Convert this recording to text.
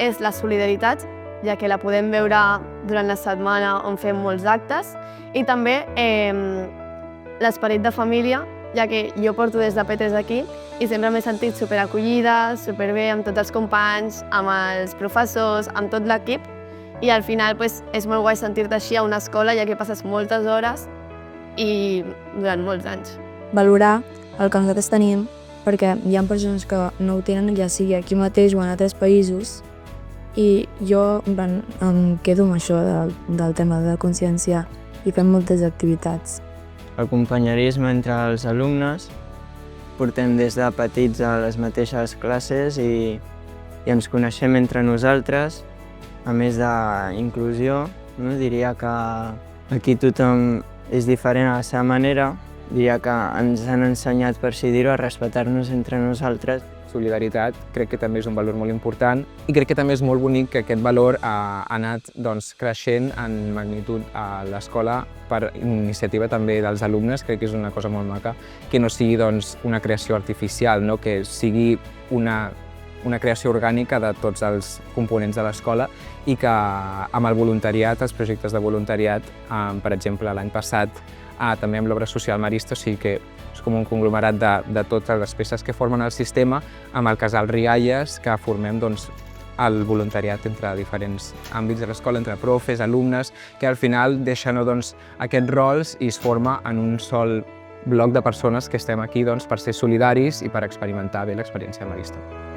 és la solidaritat, ja que la podem veure durant la setmana on fem molts actes, i també l'esperit de família, ja que jo porto des de P3 aquí i sempre m'he sentit superacollida, superbé amb tots els companys, amb els professors, amb tot l'equip, i al final és molt guai sentir-te així a una escola, ja que passes moltes hores i durant molts anys. Valorar el que nosaltres tenim, perquè hi ha persones que no ho tenen, ja sigui aquí mateix o en altres països, i jo em quedo amb això del tema de conscienciar i fem moltes activitats. El companyerisme entre els alumnes, portem des de petits a les mateixes classes i ens coneixem entre nosaltres, a més d'inclusió. Diria que aquí tothom és diferent a la seva manera, diria que ens han ensenyat, per així dir-ho, a respectar-nos entre nosaltres. Solidaritat crec que també és un valor molt important i crec que també és molt bonic que aquest valor ha anat creixent en magnitud a l'escola per iniciativa també dels alumnes. Crec que és una cosa molt maca, que no sigui una creació artificial, que sigui una creació orgànica de tots els components de l'escola i que amb el voluntariat, els projectes de voluntariat, per exemple l'any passat també amb l'obra social Marista, o sigui que és com un conglomerat de totes les peces que formen el sistema, amb el casal Rialles, que formem el voluntariat entre diferents àmbits de l'escola, entre profes, alumnes, que al final deixen aquests rols i es forma en un sol bloc de persones que estem aquí per ser solidaris i per experimentar bé l'experiència Marista.